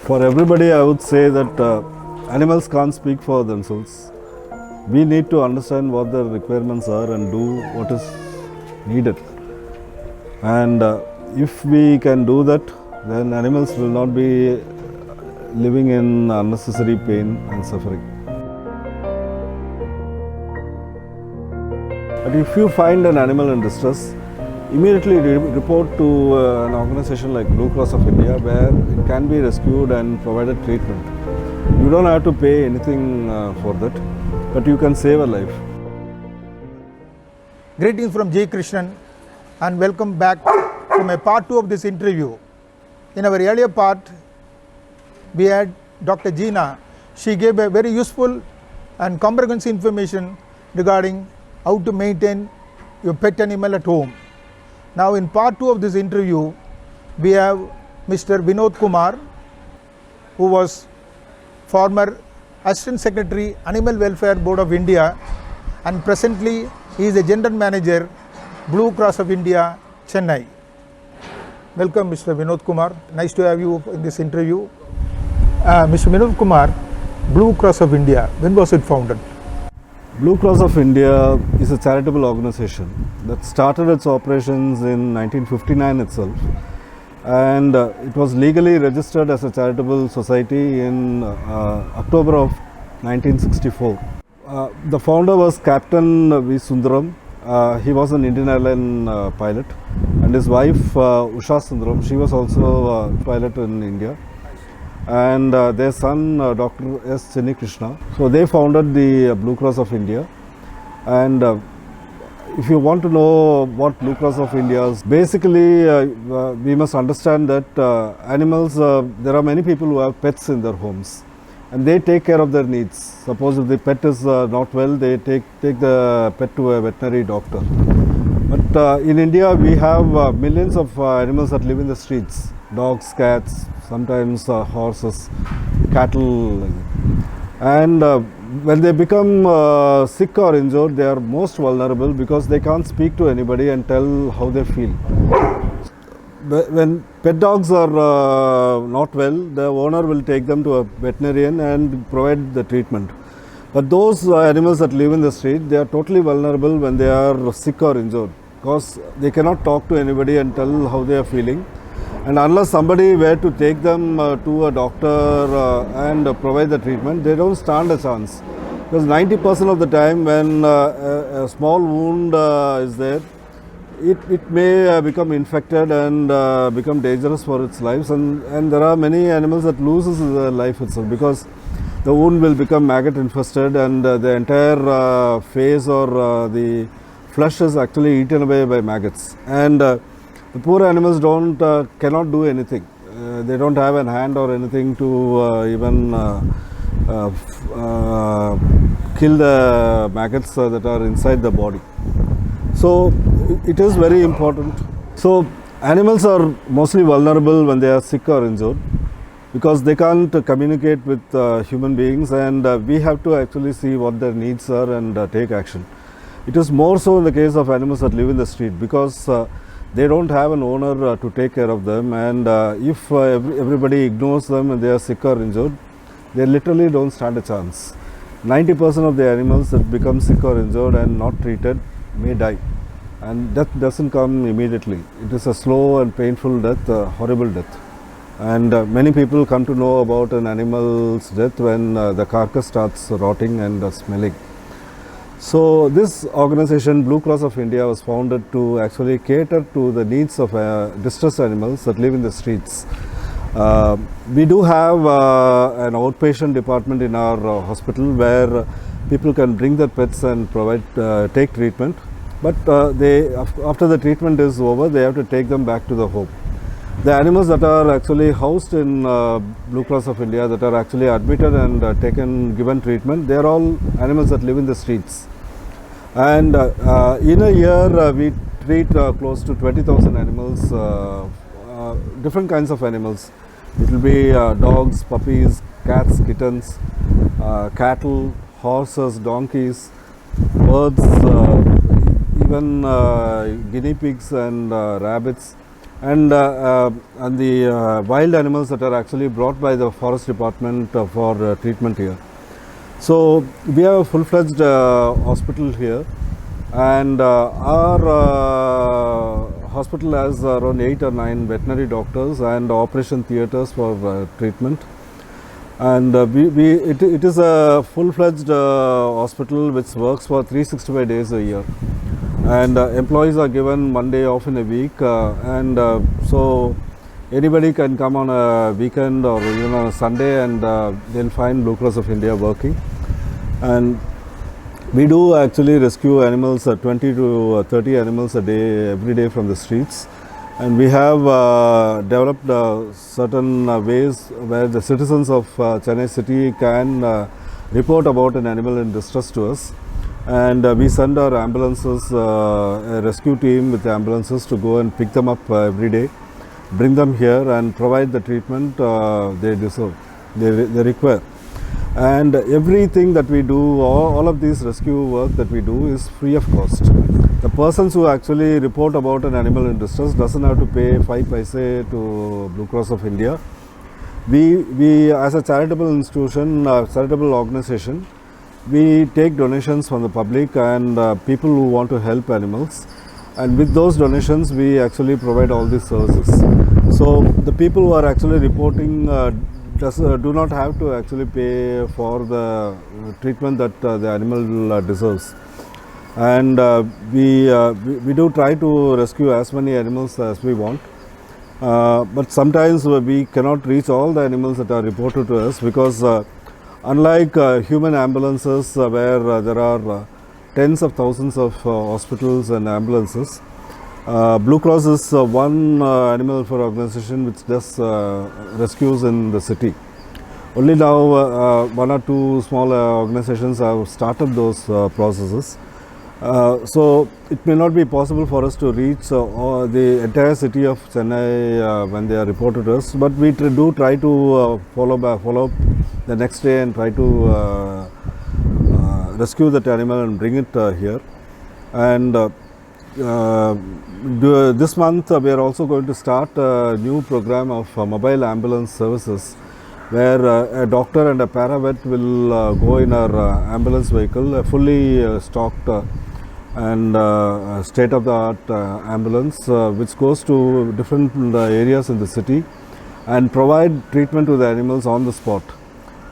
For everybody, I would say that animals can't speak for themselves. We need to understand what their requirements are and do what is needed. And if we can do that, then animals will not be living in unnecessary pain and suffering. But if you find an animal in distress, immediately report to an organization like Blue Cross of India, where it can be rescued and provided treatment. You don't have to pay anything for that, but you can save a life. Greetings from J. Krishnan and welcome back to my part 2 of this interview. In our earlier part, we had Dr. Jeena. She gave a very useful and comprehensive information regarding how to maintain your pet animal at home. Now in part 2 of this interview, we have Mr. Vinod Kumaar, who was former Assistant Secretary, Animal Welfare Board of India, and presently he is a General Manager, Blue Cross of India, Chennai. Welcome Mr. Vinod Kumaar, nice to have you in this interview. Mr. Vinod Kumaar, Blue Cross of India, when was it founded? Blue Cross of India is a charitable organization that started its operations in 1959 itself, and it was legally registered as a charitable society in October of 1964. The founder was Captain V. Sundaram. He was an Indian airline pilot, and his wife Usha Sundaram, she was also a pilot in India, and their son Dr. S. Chennai Krishna. So they founded the Blue Cross of India. And if you want to know what Blue Cross of India is, basically we must understand that animals, there are many people who have pets in their homes and they take care of their needs. Suppose if the pet is not well, they take the pet to a veterinary doctor. But in India we have millions of animals that live in the streets: dogs, cats, sometimes horses, cattle. And when they become sick or injured, they are most vulnerable because they can't speak to anybody and tell how they feel. When pet dogs are not well, the owner will take them to a veterinarian and provide the treatment. But those animals that live in the street, they are totally vulnerable when they are sick or injured, because they cannot talk to anybody and tell how they are feeling. And unless somebody were to take them to a doctor and provide the treatment, they don't stand a chance. Because 90% of the time when a small wound is there, it may become infected and become dangerous for its lives. And there are many animals that loses their life itself because the wound will become maggot infested, and the entire face or the flesh is actually eaten away by maggots. And the poor animals cannot do anything. They don't have a hand or anything to even kill the maggots that are inside the body. So it is very important. So animals are mostly vulnerable when they are sick or injured because they can't communicate with human beings, and we have to actually see what their needs are and take action. It is more so in the case of animals that live in the street because they don't have an owner to take care of them, and if everybody ignores them and they are sick or injured, they literally don't stand a chance. 90% of the animals that become sick or injured and not treated may die, and death doesn't come immediately. It is a slow and painful death, horrible death. And many people come to know about an animal's death when the carcass starts rotting and smelling. So this organization, Blue Cross of India, was founded to actually cater to the needs of distressed animals that live in the streets. We do have an outpatient department in our hospital where people can bring their pets and take treatment. But after the treatment is over, they have to take them back to the home. The animals that are actually housed in Blue Cross of India, that are actually admitted and given treatment, they are all animals that live in the streets. And in a year, we treat close to 20,000 animals, different kinds of animals. It will be dogs, puppies, cats, kittens, cattle, horses, donkeys, birds, even guinea pigs and rabbits, and the wild animals that are actually brought by the forest department for treatment here. So we have a full-fledged hospital here, and our hospital has around 8 or 9 veterinary doctors and operation theatres for treatment. And it is a full-fledged hospital which works for 365 days a year, and employees are given 1 day off in a week, so anybody can come on a weekend or even on a Sunday, and they'll find Blue Cross of India working. And we do actually rescue animals, 20 to 30 animals a day, every day from the streets. And we have developed certain ways where the citizens of Chennai city can report about an animal in distress to us. And we send our ambulances, a rescue team with ambulances to go and pick them up every day, bring them here and provide the treatment they deserve, they require. And everything that we do, all of these rescue work that we do is free of cost. The persons who actually report about an animal in distress doesn't have to pay 5 paise to Blue Cross of India. We as a charitable institution, charitable organization, we take donations from the public and people who want to help animals, and with those donations we actually provide all these services. So the people who are actually reporting do not have to actually pay for the treatment that the animal deserves. And we do try to rescue as many animals as we want, but sometimes we cannot reach all the animals that are reported to us, because unlike human ambulances where there are tens of thousands of hospitals and ambulances, Blue Cross is one animal welfare organization which does rescues in the city. Only now 1 or 2 small organizations have started those processes. So it may not be possible for us to reach the entire city of Chennai when they are reported to us, but we do try to follow up the next day and try to rescue that animal and bring it here. And this month we are also going to start a new program of mobile ambulance services, where a doctor and a paravet will go in our ambulance vehicle, a fully stocked and state-of-the-art ambulance which goes to different areas in the city and provide treatment to the animals on the spot.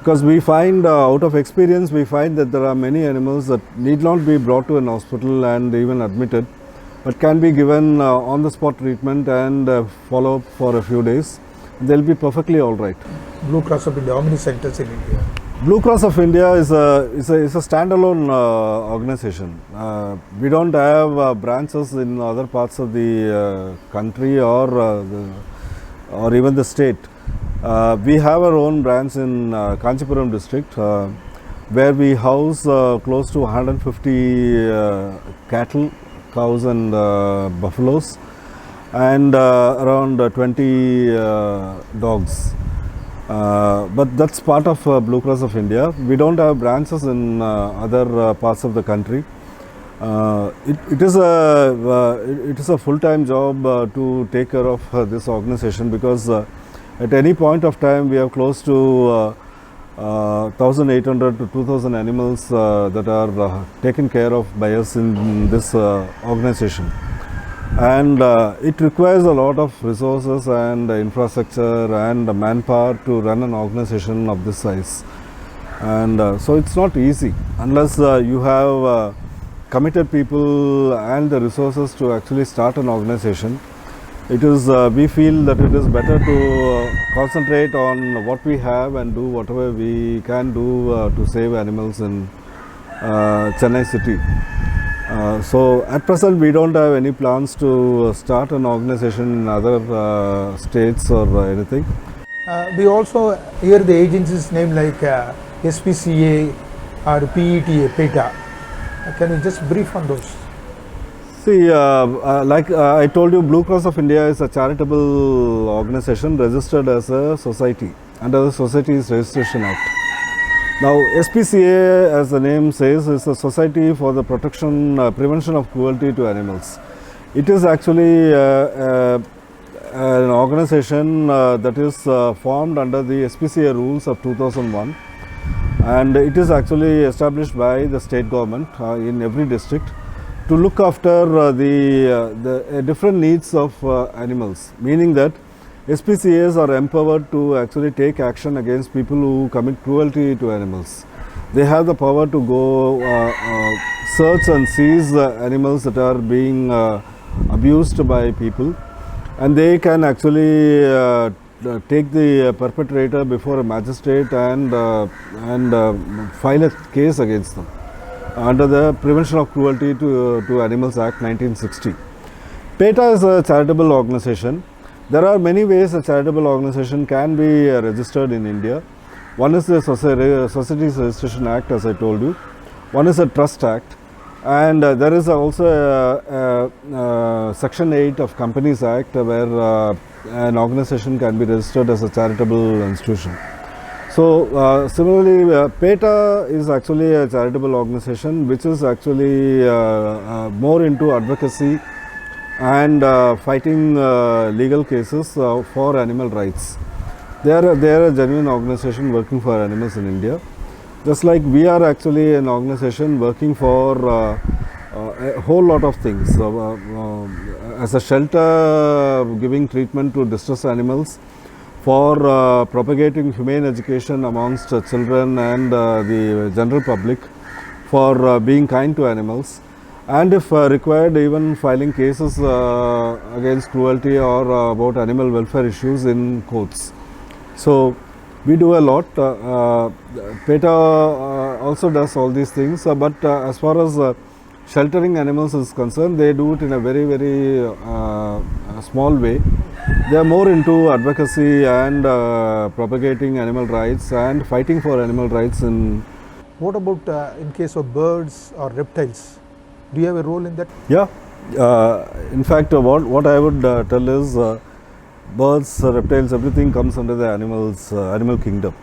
Because we find, out of experience, we find that there are many animals that need not be brought to an hospital and even admitted, but can be given on the spot treatment and follow up for a few days. They'll be perfectly all right. Blue Cross of India, how many centers in India? Blue Cross of India is a standalone organization. We don't have branches in other parts of the country or even the state. We have our own branch in Kanchipuram district, where we house close to 150 cattle, cows and buffaloes, and around 20 dogs. But that's part of Blue Cross of India. We don't have branches in other parts of the country. It is a full-time job to take care of this organization, because at any point of time we have close to 1,800 to 2,000 animals that are taken care of by us in this organization. And it requires a lot of resources and infrastructure and manpower to run an organization of this size. And so it's not easy unless you have committed people and the resources to actually start an organization. It is, we feel that it is better to concentrate on what we have and do whatever we can do to save animals in Chennai city. So at present we don't have any plans to start an organization in other states or anything. We also hear the agency's name like SPCA or PETA, PETA. Can you just brief on those? See, like I told you, Blue Cross of India is a charitable organization registered as a society under the Societies Registration Act. Now, SPCA, as the name says, is a Society for the Prevention of Cruelty to Animals. It is actually an organization that is formed under the SPCA rules of 2001, and it is actually established by the state government in every district to look after the different needs of animals, meaning that SPCAs are empowered to actually take action against people who commit cruelty to animals. They have the power to go search and seize animals that are being abused by people, and they can actually take the perpetrator before a magistrate and file a case against them under the Prevention of Cruelty to Animals Act 1960. PETA is a charitable organization. There are many ways a charitable organization can be registered in India. One is the Societies Registration Act, as I told you. One is a Trust Act, and there is also Section 8 of Companies Act, where an organization can be registered as a charitable institution. So similarly, PETA is actually a charitable organization which is actually more into advocacy and fighting legal cases for animal rights. They are a genuine organization working for animals in India. Just like we are actually an organization working for a whole lot of things. As a shelter, giving treatment to distressed animals, for propagating humane education amongst children and the general public, for being kind to animals, and if required, even filing cases against cruelty or about animal welfare issues in courts. So we do a lot. PETA also does all these things, but as far as sheltering animals is concerned, they do it in a very, very small way. They are more into advocacy and propagating animal rights and fighting for animal rights. What about in case of birds or reptiles? Do you have a role in that? Yeah. In fact, what I would tell is birds, reptiles, everything comes under the animal kingdom.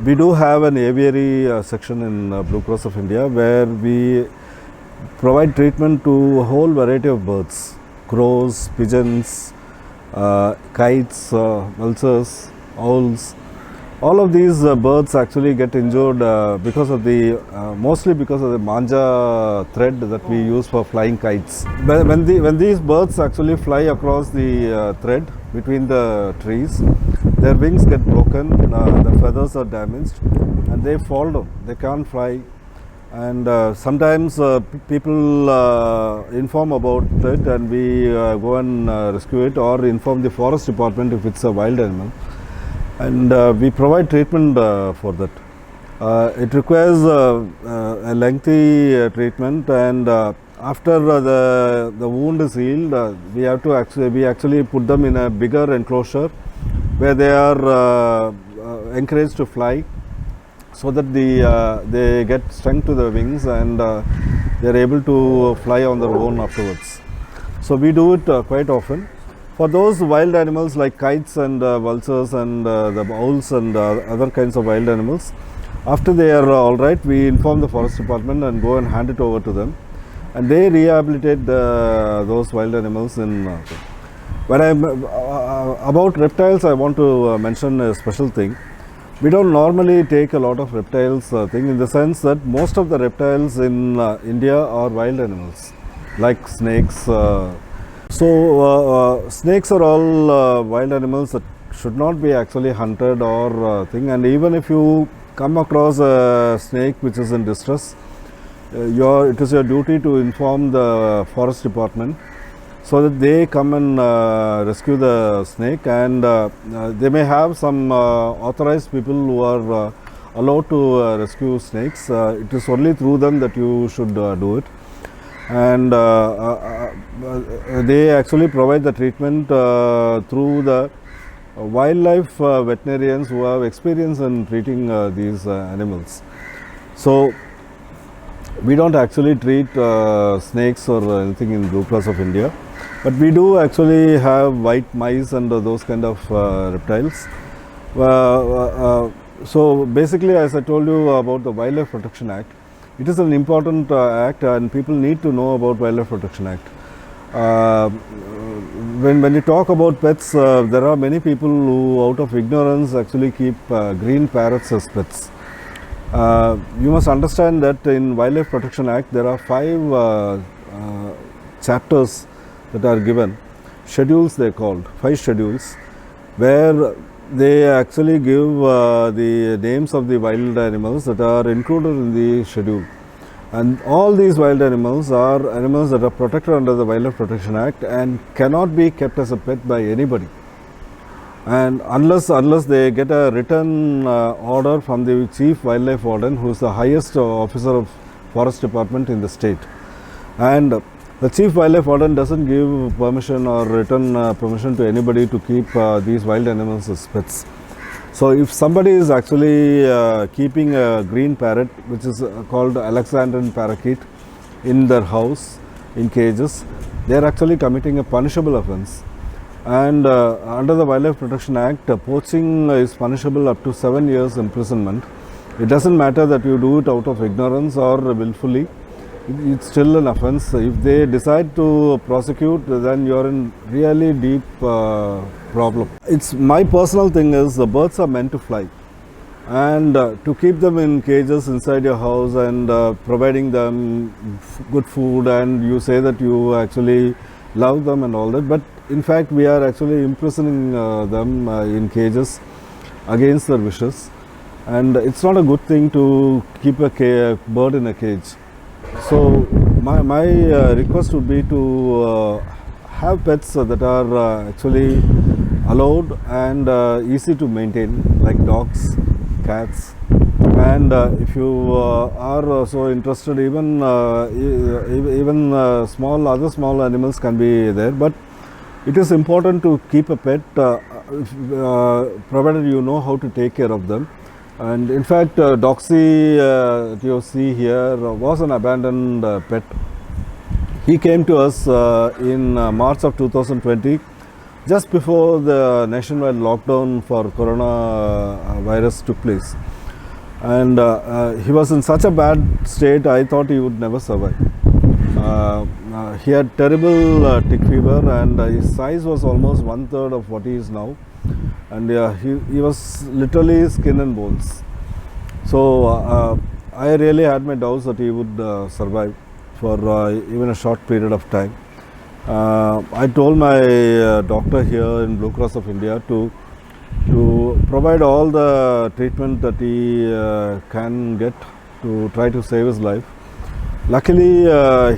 We do have an aviary section in Blue Cross of India, where we provide treatment to a whole variety of birds: crows, pigeons, kites, vultures, owls. All of these birds actually get injured because of mostly because of the manja thread that we use for flying kites. When these birds actually fly across the thread between the trees, their wings get broken, the feathers are damaged, and they fall down. They can't fly. And sometimes people inform about it, and we go and rescue it, or inform the forest department if it's a wild animal, and we provide treatment for that. It requires a lengthy treatment, and after the wound is healed, we actually put them in a bigger enclosure where they are encouraged to fly, so that they get strength to the wings and they are able to fly on their own afterwards. So we do it quite often. For those wild animals like kites and vultures and the owls and other kinds of wild animals, after they are all right, we inform the forest department and go and hand it over to them, and they rehabilitate those wild animals. When about reptiles, I want to mention a special thing. We don't normally take a lot of reptiles in the sense that most of the reptiles in India are wild animals, like snakes. Snakes are all wild animals that should not be actually hunted or and even if you come across a snake which is in distress, it is your duty to inform the forest department, so that they come and rescue the snake, and they may have some authorized people who are allowed to rescue snakes. It is only through them that you should do it, and they actually provide the treatment through the wildlife veterinarians who have experience in treating these animals. So we don't actually treat snakes or anything in Blue Cross of India, but we do actually have white mice and those kind of reptiles. So basically, as I told you about the Wildlife Protection Act, it is an important act, and people need to know about Wildlife Protection Act. when you talk about pets, there are many people who out of ignorance actually keep green parrots as pets. You must understand that in Wildlife Protection Act there are 5 chapters that are given, schedules they are called, 5 schedules, where they actually give the names of the wild animals that are included in the schedule. And all these wild animals are animals that are protected under the Wildlife Protection Act and cannot be kept as a pet by anybody. And unless they get a written order from the Chief Wildlife Warden, who is the highest officer of Forest Department in the state. And the Chief Wildlife Warden doesn't give permission or written permission to anybody to keep these wild animals as pets. So if somebody is actually keeping a green parrot, which is called Alexandrian parakeet, in their house in cages, they are actually committing a punishable offence. And under the Wildlife Protection Act, poaching is punishable up to 7 years imprisonment. It doesn't matter that you do it out of ignorance or willfully. It's still an offence. If they decide to prosecute, then you're in really deep problem. It's my personal thing is the birds are meant to fly, and to keep them in cages inside your house and providing them good food, and you say that you actually love them and all that, but in fact we are actually imprisoning them in cages against their wishes, and it's not a good thing to keep a bird in a cage. So my request would be to have pets that are actually allowed and easy to maintain, like dogs, cats, and if you are so interested, even other small animals can be there. But it is important to keep a pet, provided you know how to take care of them. And in fact, Doxy that you see here was an abandoned pet. He came to us in March of 2020, just before the nationwide lockdown for coronavirus took place. And he was in such a bad state, I thought he would never survive. He had terrible tick fever, and his size was almost 1/3 of what he is now. And he was literally skin and bones. So I really had my doubts that he would survive for even a short period of time. I told my doctor here in Blue Cross of India to provide all the treatment that he can get to try to save his life. Luckily,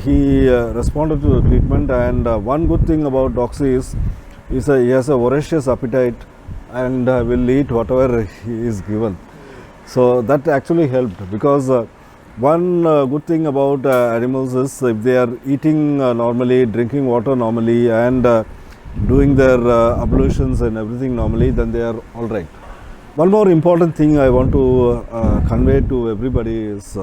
he responded to the treatment, and one good thing about Doxy is he has a voracious appetite and will eat whatever he is given. So that actually helped, because one good thing about animals is if they are eating normally, drinking water normally, and doing their ablutions and everything normally, then they are all right. One more important thing I want to convey to everybody is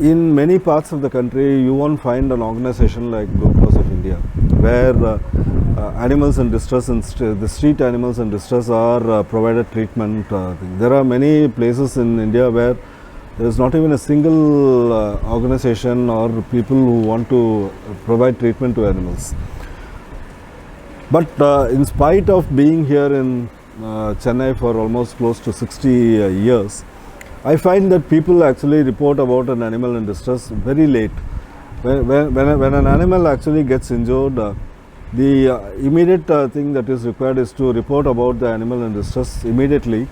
in many parts of the country you won't find an organization like Blue Cross of India where animals in distress and the street animals in distress are provided treatment. There are many places in India where there is not even a single organization or people who want to provide treatment to animals. But in spite of being here in Chennai for almost close to 60 years, I find that people actually report about an animal in distress very late. When an animal actually gets injured, the immediate thing that is required is to report about the animal in distress immediately,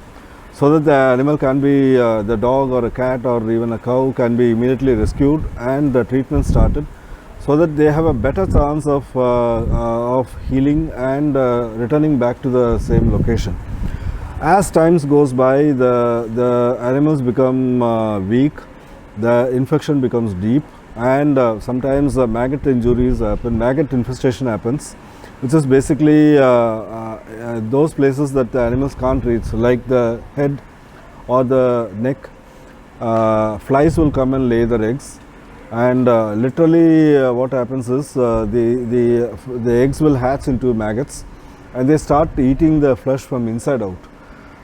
so that the animal can be, the dog or a cat or even a cow can be immediately rescued and the treatment started, so that they have a better chance of healing and returning back to the same location. As times goes by, the animals become weak, the infection becomes deep, and sometimes maggot injuries happen, maggot infestation happens, which is basically those places that the animals can't reach, like the head or the neck. Flies will come and lay their eggs, and literally what happens is the eggs will hatch into maggots, and they start eating the flesh from inside out.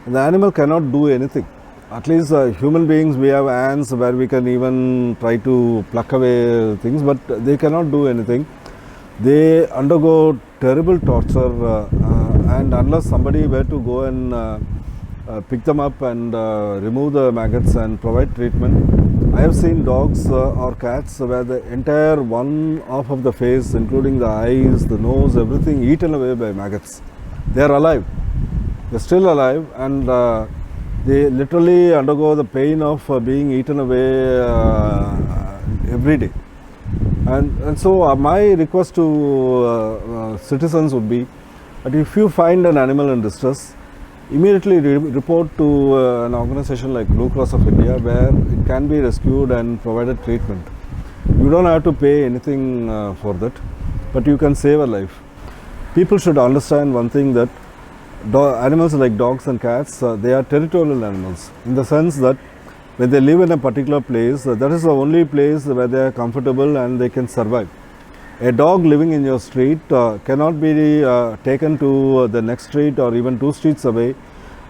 The animal cannot do anything. At least human beings, we have ants where we can even try to pluck away things, but they cannot do anything. they undergo terrible torture, and unless somebody were to go and pick them up and remove the maggots and provide treatment, I have seen dogs or cats where the entire one half of the face, including the eyes, the nose, everything eaten away by maggots. They are alive. They are still alive, and they literally undergo the pain of being eaten away every day. And so my request to citizens would be that if you find an animal in distress, immediately report to an organization like Blue Cross of India, where it can be rescued and provided treatment. You don't have to pay anything for that, but you can save a life. People should understand one thing, that animals like dogs and cats, they are territorial animals, in the sense that when they live in a particular place, that is the only place where they are comfortable and they can survive. A dog living in your street cannot be taken to the next street or even 2 streets away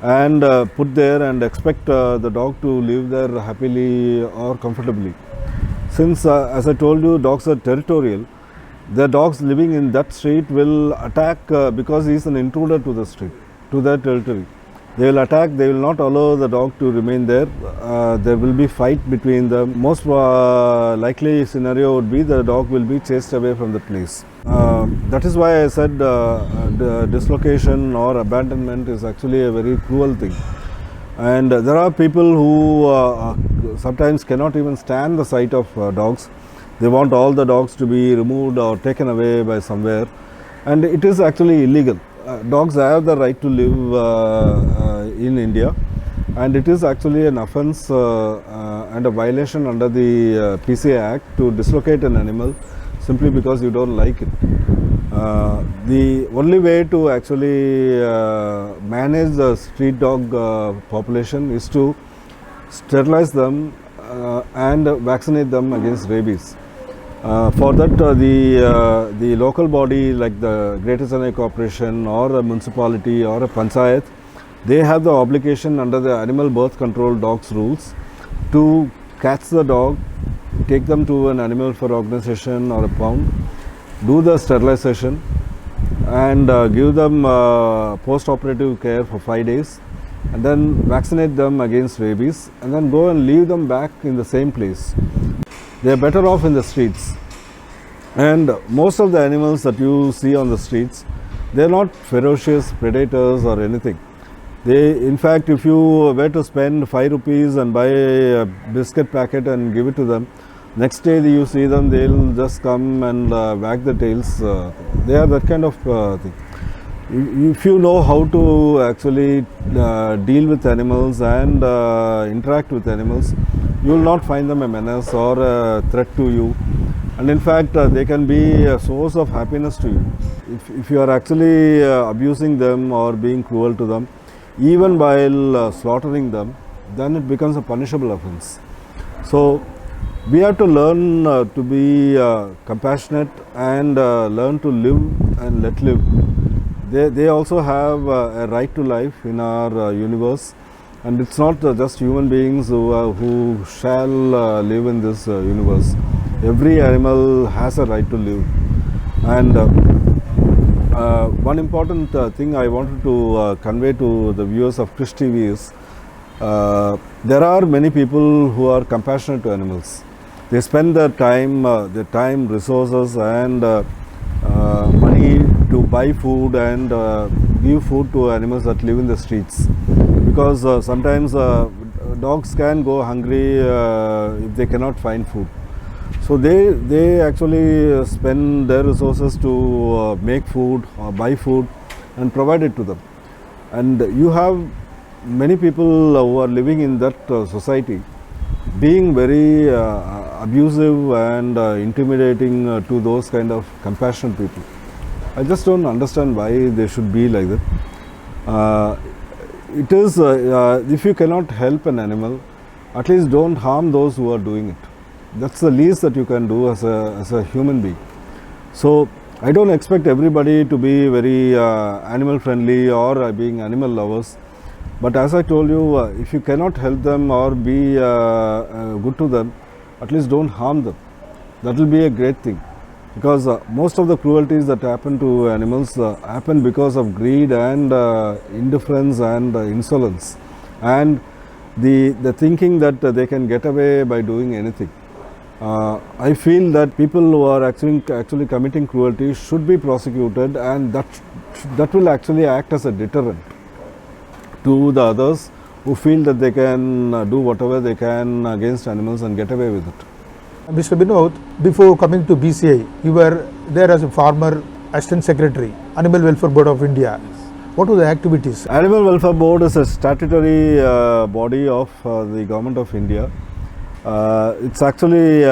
and put there and expect the dog to live there happily or comfortably. Since, as I told you, dogs are territorial, the dogs living in that street will attack because he is an intruder to the street, to their territory. They will attack, they will not allow the dog to remain there. There will be fight between them. Most likely scenario would be the dog will be chased away from the place. That is why I said the dislocation or abandonment is actually a very cruel thing. And there are people who sometimes cannot even stand the sight of dogs. They want all the dogs to be removed or taken away by somewhere, and it is actually illegal. Dogs have the right to live in India, and it is actually an offence and a violation under the PCA Act to dislocate an animal simply because you don't like it. The only way to actually manage the street dog population is to sterilize them and vaccinate them against rabies. For that, the local body like the Greater Chennai Corporation or a municipality or a panchayat, they have the obligation under the animal birth control dogs rules to catch the dog, take them to an animal welfare organization or a pound, do the sterilization and give them post-operative care for 5 days, and then vaccinate them against rabies, and then go and leave them back in the same place. They are better off in the streets. And most of the animals that you see on the streets, they are not ferocious predators or anything. They, in fact, if you were to spend 5 rupees and buy a biscuit packet and give it to them, next day you see them, they will just come and wag their tails. They are that kind of thing. If you know how to actually deal with animals and interact with animals, you will not find them a menace or a threat to you, and in fact they can be a source of happiness to you. If you are actually abusing them or being cruel to them, even while slaughtering them, then it becomes a punishable offence. So we have to learn to be compassionate and learn to live and let live. They also have a right to life in our universe. And it's not just human beings who shall live in this universe. Every animal has a right to live. And one important thing I wanted to convey to the viewers of Krish TV is there are many people who are compassionate to animals. They spend their time, resources and money to buy food and give food to animals that live in the streets. Because sometimes dogs can go hungry if they cannot find food. So they actually spend their resources to make food or buy food and provide it to them. And you have many people who are living in that society being very abusive and intimidating to those kind of compassionate people. I just don't understand why they should be like that. It is, if you cannot help an animal, at least don't harm those who are doing it. That's the least that you can do as a human being. So I don't expect everybody to be very animal friendly or being animal lovers. But as I told you, if you cannot help them or be good to them, at least don't harm them. That will be a great thing. because most of the cruelties that happen to animals happen because of greed and indifference and insolence, and the thinking that they can get away by doing anything. I feel that people who are actually committing cruelty should be prosecuted, and that will actually act as a deterrent to the others who feel that they can do whatever they can against animals and get away with it. Mr. Vinod, before coming to BCI, you were there as a former Assistant Secretary, Animal Welfare Board of India. What were the activities? Animal Welfare Board is a statutory body of the Government of India. It's actually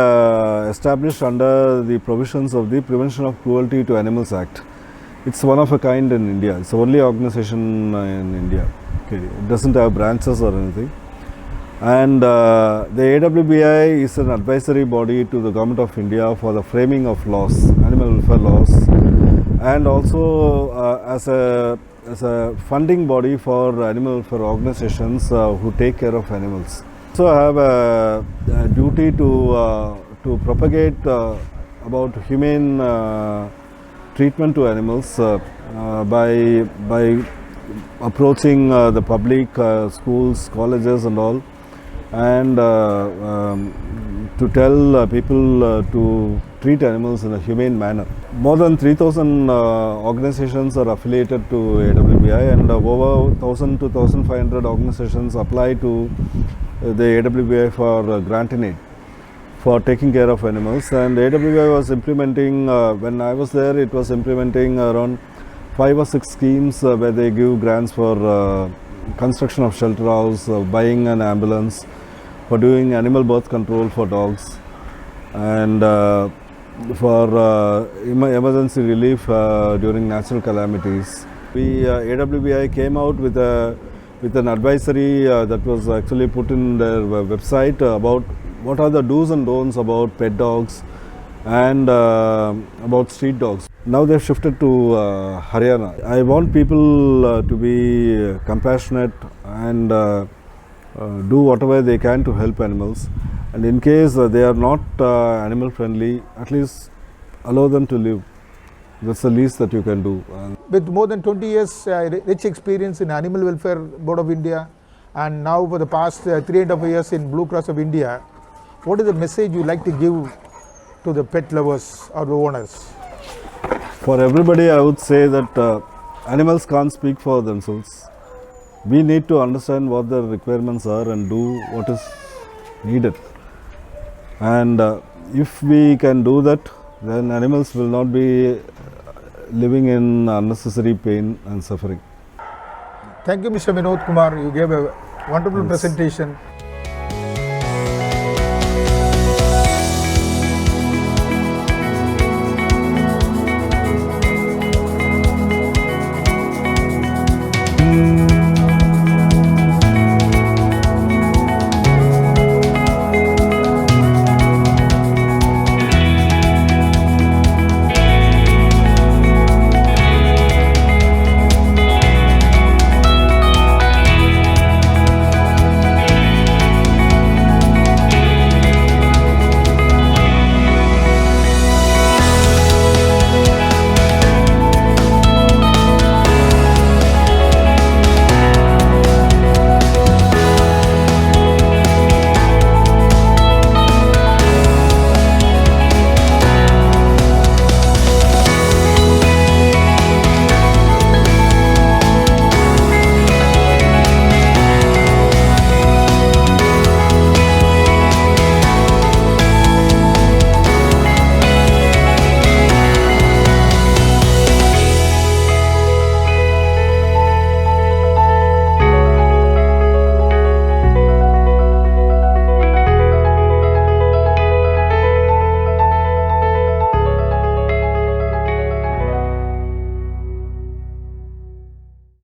established under the provisions of the Prevention of Cruelty to Animals Act. It's one of a kind in India. It's the only organization in India. Okay. It doesn't have branches or anything. And the AWBI is an advisory body to the Government of India for the framing of laws, animal welfare laws, and also as a funding body for animal welfare organizations who take care of animals. So I have a duty to propagate about humane treatment to animals by approaching the public, schools, colleges and all, and to tell people to treat animals in a humane manner. More than 3,000 organizations are affiliated to AWBI, and over 1,000 to 1,500 organizations apply to the AWBI for grant in aid for taking care of animals. And AWBI was implementing, when I was there, it was implementing around 5 or 6 schemes where they give grants for construction of shelter house, buying an ambulance, for doing animal birth control for dogs, and for emergency relief during natural calamities. AWBI came out with an advisory that was actually put in their website about what are the do's and don'ts about pet dogs and about street dogs. Now they've shifted to Haryana. I want people to be compassionate and do whatever they can to help animals, and in case they are not animal friendly, at least allow them to live. That's the least that you can do. With more than 20 years rich experience in Animal Welfare Board of India, and now for the past 3.5 years in Blue Cross of India, what is the message you like to give to the pet lovers or the owners? For everybody, I would say that animals can't speak for themselves. We need to understand what their requirements are and do what is needed. And if we can do that, then animals will not be living in unnecessary pain and suffering. Thank you, Mr. Vinod Kumar. You gave a wonderful presentation.